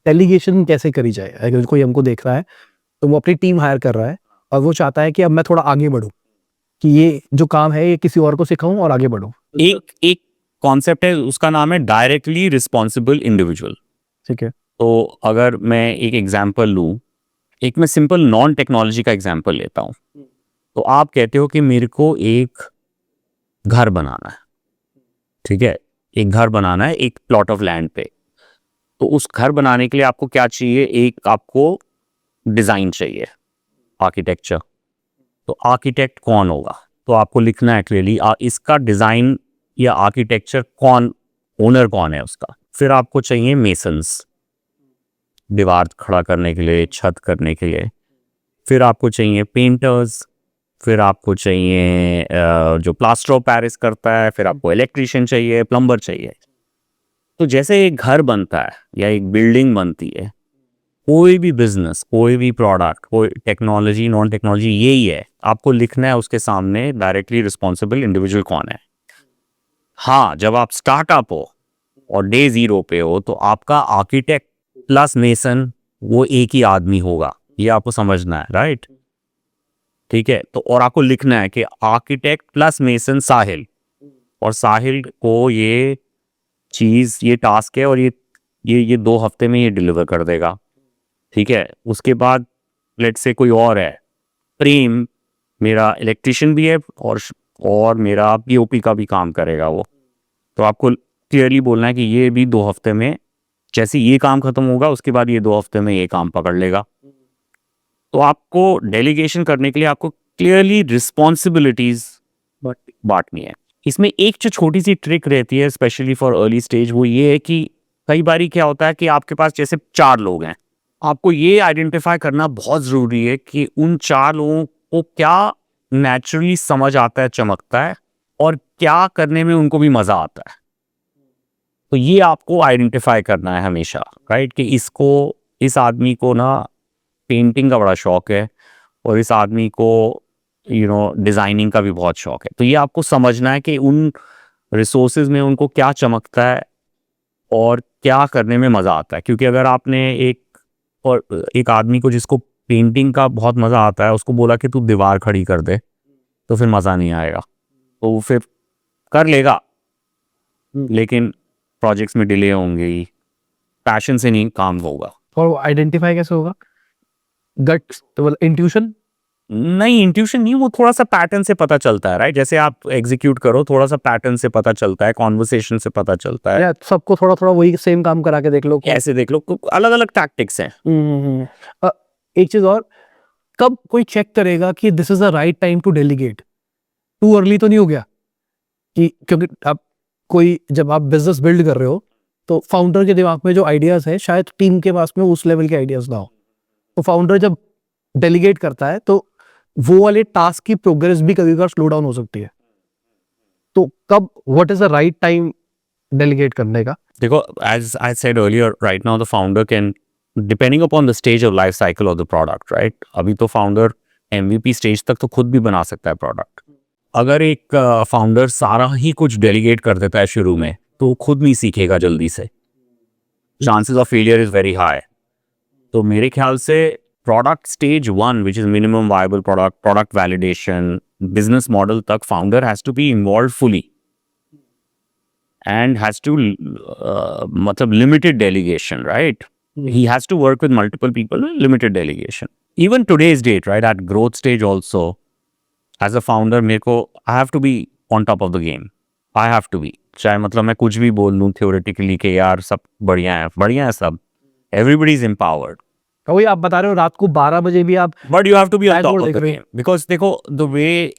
Delegation कैसे करी जाए? अगर कोई हमको देख रहा है, तो वो अपनी टीम हायर कर रहा है और वो चाहता है कि अब मैं थोड़ा आगे बढ़ूँ, कि ये जो काम है ये किसी और को सिखाऊँ और आगे बढ़ूँ। एक एक कॉन्सेप्ट है, उसका नाम है डायरेक्टली रिस्पॉन्सिबल इंडिविजुअल। ठीक है। तो अगर मैं एक एग्जांपल लूँ, एक मैं सिंपल नॉन टेक्नोलॉजी का एग्जांपल लेता हूँ। तो आप कहते हो कि मेरे को एक घर बनाना है, ठीक है, एक घर बनाना है एक प्लॉट ऑफ लैंड पे। तो उस घर बनाने के लिए आपको क्या चाहिए? एक आपको डिजाइन चाहिए, आर्किटेक्चर। तो आर्किटेक्ट कौन होगा? तो आपको लिखना है क्लियरली इसका डिजाइन या आर्किटेक्चर कौन, ओनर कौन है उसका। फिर आपको चाहिए मेसन्स, दीवार खड़ा करने के लिए, छत करने के लिए। फिर आपको चाहिए पेंटर्स। फिर आपको चाहिए जो प्लास्टर ऑफ पेरिस करता है। फिर आपको इलेक्ट्रीशियन चाहिए, प्लम्बर चाहिए। तो जैसे एक घर बनता है या एक बिल्डिंग बनती है, कोई भी बिजनेस, कोई भी प्रोडक्ट, कोई टेक्नोलॉजी, नॉन टेक्नोलॉजी, यही है। आपको लिखना है उसके सामने डायरेक्टली रिस्पॉन्सिबल इंडिविजुअल कौन है। हाँ, जब आप स्टार्टअप हो और डे जीरो पे हो, तो आपका आर्किटेक्ट प्लस मेसन वो एक ही आदमी होगा, ये आपको समझना है, राइट? ठीक है। तो और आपको लिखना है कि आर्किटेक्ट प्लस मेसन साहिल, और साहिल को ये चीज, ये टास्क है और ये 2 हफ्ते में ये डिलीवर कर देगा। ठीक है। उसके बाद लेट्स से कोई और है, प्रेम, मेरा इलेक्ट्रिशियन भी है और मेरा पीओपी का भी काम करेगा वो। तो आपको क्लियरली बोलना है कि ये भी 2 हफ्ते में, जैसे ये काम खत्म होगा उसके बाद ये 2 हफ्ते में ये काम पकड़ लेगा। तो आपको डेलीगेशन करने के लिए आपको क्लियरली रिस्पॉन्सिबिलिटीज बांटनी है। इसमें एक जो छोटी सी ट्रिक रहती है स्पेशली फॉर अर्ली स्टेज, वो ये है कि कई बारी क्या होता है कि आपके पास जैसे 4 लोग हैं, आपको ये आइडेंटिफाई करना बहुत जरूरी है कि उन 4 लोगों को क्या नेचुरली समझ आता है, चमकता है, और क्या करने में उनको भी मजा आता है। तो ये आपको आइडेंटिफाई करना है हमेशा, राइट? कि इस आदमी को ना पेंटिंग का बड़ा शौक है और इस आदमी को डिजाइनिंग का भी बहुत शौक है। तो ये आपको समझना है कि उन रिसोर्सेज में उनको क्या चमकता है और क्या करने में मजा आता है। क्योंकि अगर आपने एक आदमी को जिसको पेंटिंग का बहुत मजा आता है उसको बोला कि तू दीवार खड़ी कर दे, तो फिर मजा नहीं आएगा। तो वो फिर कर लेगा लेकिन प्रोजेक्ट्स में डिले होंगे ही, पैशन से नहीं काम होगा। और आइडेंटिफाई कैसे होगा? गट, इंट्यूशन? नहीं, इंट्यूशन नहीं, वो थोड़ा सा पैटर्न से पता चलता है, राइट? जैसे आप एग्जीक्यूट करो, थोड़ा सा पैटर्न से पता चलता है, कॉन्वर्सेशन से पता चलता है। या सबको थोड़ा थोड़ा वही सेम काम करा के देख लो। ऐसे देख लो, अलग अलग टैक्टिक्स हैं। एक चीज और, कब कोई चेक करेगा कि this is the right time to delegate? Too early तो नहीं हो गया? कि क्योंकि आप जब आप बिजनेस बिल्ड कर रहे हो तो फाउंडर के दिमाग में जो आइडियाज है शायद टीम के पास में उस लेवल के आइडियाज ना हो। तो फाउंडर जब डेलीगेट करता है तो वो वाले टास्क की प्रोग्रेस भी कभी कभार स्लो डाउन हो सकती है। तो कब, what is the right time delegate करने का? देखो, as I said earlier, right now the founder can, depending upon the stage of life cycle of the product, right? अभी तो फाउंडर MVP स्टेज तक तो खुद भी बना सकता है प्रोडक्ट। अगर एक फाउंडर सारा ही कुछ डेलीगेट कर देता है शुरू में, तो खुद नहीं सीखेगा जल्दी से, chances of failure is very high. तो मेरे ख्याल से product stage 1, which is minimum viable product, product validation, business model तक founder has to be involve fully and has to matlab limited delegation, right? He has to work with multiple people with limited delegation. Even today's date, right, at growth stage also, as a founder, मेरे को I have to be on top of the game. I have to be. चाहे मतलब मैं कुछ भी बोल लूँ theoretically कि यार सब बढ़िया है सब, everybody is empowered. वही आप बता रहे हो, रात को 12 बजे भी आप, But you have to be on top of the game. Because देखो, the way,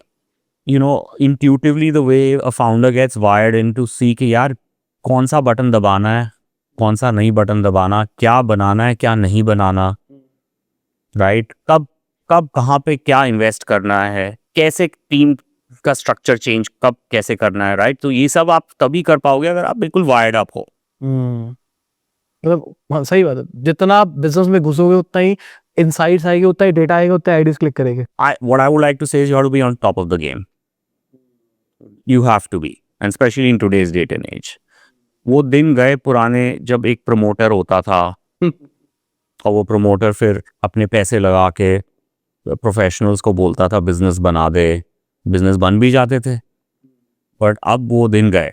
intuitively the way a founder gets wired in to see कि यार कौन सा बटन दबाना है, कौन सा नहीं बटन दबाना, क्या बनाना है, क्या नहीं बनाना, राइट? कब कहाँ पे क्या इन्वेस्ट करना है, कैसे टीम का स्ट्रक्चर चेंज कब कैसे करना है, राइट? तो ये सब आप तभी कर पाओगे अगर आप बिल्कुल वायर्ड अप हो। मतलब हाँ, सही बात है। जितना आप बिजनेस में घुसोगे उतना ही इनसाइट्स आएंगे, उतना ही डेटा आएगा, उतना आइडियाज क्लिक करेंगे। What I would like to say is you have to be on top of the game. You have to be, and especially in today's date and age. वो दिन गए पुराने जब एक प्रमोटर होता था और वो प्रमोटर फिर अपने पैसे लगा के प्रोफेशनल्स को बोलता था बिजनेस बना दे, बिजनेस बन भी जाते थे। बट अब वो दिन गए।